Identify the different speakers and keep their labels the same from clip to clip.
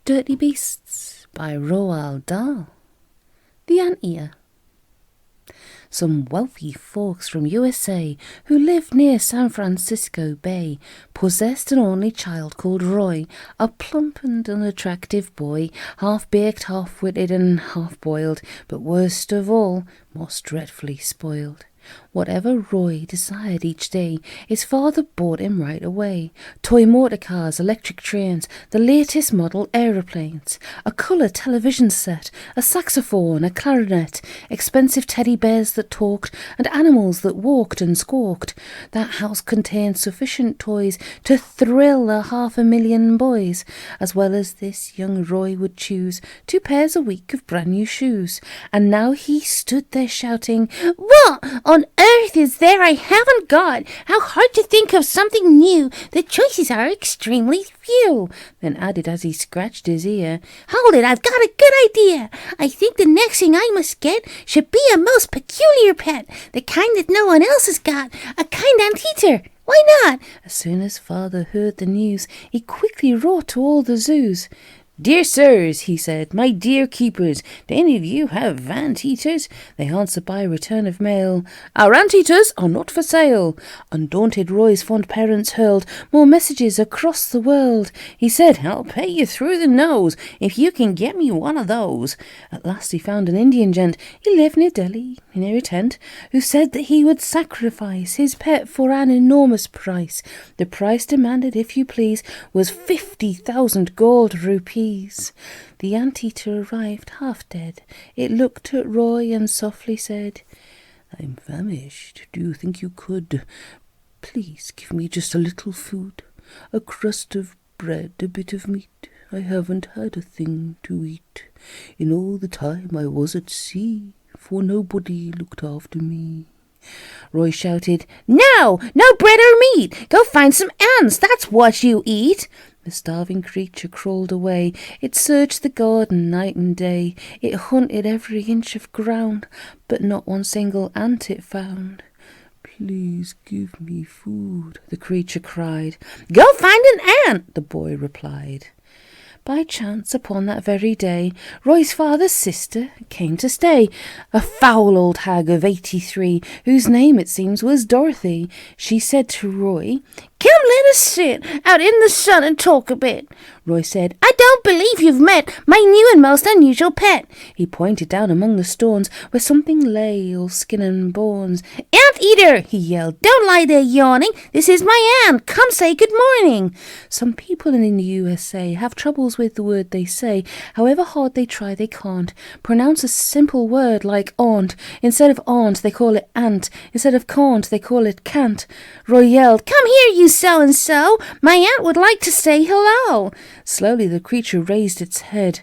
Speaker 1: Dirty Beasts by Roald Dahl. The Anteater. Some wealthy folks from USA who lived near San Francisco Bay possessed an only child called Roy, a plump and unattractive boy, half-baked, half-witted and half-boiled, but worst of all, most dreadfully spoiled. Whatever Roy desired each day, his father bought him right away. Toy motor cars, electric trains, the latest model aeroplanes, a colour television set, a saxophone, a clarinet, expensive teddy bears that talked, and animals that walked and squawked. That house contained sufficient toys to thrill 500,000 boys. As well as this, young Roy would choose 2 pairs a week of brand new shoes. And now he stood there shouting, "What on earth is there I haven't got? How hard to think of something new. The choices are extremely few." Then added as he scratched his ear, "Hold it, I've got a good idea. I think the next thing I must get should be a most peculiar pet, the kind that no one else has got, a kind anteater. Why not?" As soon as father heard the news, he quickly wrote to all the zoos. "Dear sirs," he said, "my dear keepers, do any of you have anteaters?" They answered by return of mail, "Our anteaters are not for sale." Undaunted Roy's fond parents hurled more messages across the world. He said, "I'll pay you through the nose if you can get me one of those." At last he found an Indian gent, he lived near Delhi, near a tent, who said that he would sacrifice his pet for an enormous price. The price demanded, if you please, was 50,000 gold rupees. The anteater arrived half dead. It looked at Roy and softly said, "I'm famished. Do you think you could? Please give me just a little food, a crust of bread, a bit of meat. I haven't had a thing to eat in all the time I was at sea, for nobody looked after me." Roy shouted, "No! No bread or meat! Go find some ants, that's what you eat!" The starving creature crawled away. It searched the garden night and day. It hunted every inch of ground, but not one single ant it found. "Please give me food," the creature cried. "Go find an ant," the boy replied. By chance, upon that very day, Roy's father's sister came to stay, a foul old hag of 83, whose name, it seems, was Dorothy. She said to Roy, "Come, let us sit out in the sun and talk a bit." Roy said, "I don't believe you've met my new and most unusual pet." He pointed down among the stones where something lay, all skin and bones. "Anteater!" he yelled. "Don't lie there yawning. This is my aunt. Come say good morning." Some people in the USA have troubles with the word they say. However hard they try, they can't pronounce a simple word like aunt. Instead of aunt, they call it ant. Instead of can't, they call it can't. Roy yelled, "Come here, you so-and-so. My aunt would like to say hello." Slowly the creature raised its head.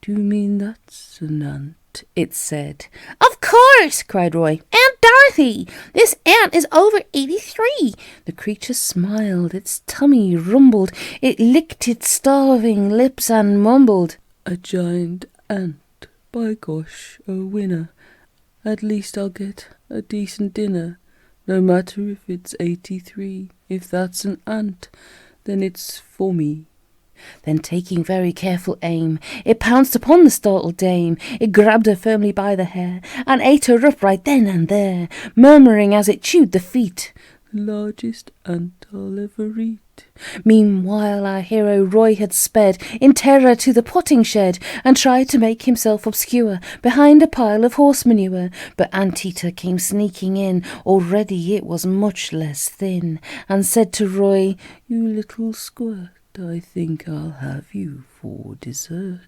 Speaker 1: "Do you mean that's an ant?" it said. "Of course," cried Roy. "Aunt Dorothy. This ant is over 83. The creature smiled. Its tummy rumbled. It licked its starving lips and mumbled, "A giant ant. By gosh, a winner. At least I'll get a decent dinner. No matter if it's 83. If that's an ant, then it's for me." Then, taking very careful aim, it pounced upon the startled dame. It grabbed her firmly by the hair and ate her up right then and there, murmuring as it chewed the feet, "The largest ant I'll ever eat." Meanwhile our hero Roy had sped in terror to the potting shed and tried to make himself obscure behind a pile of horse manure. But Anteater came sneaking in, already it was much less thin, and said to Roy, "You little squirt, I think I'll have you for dessert."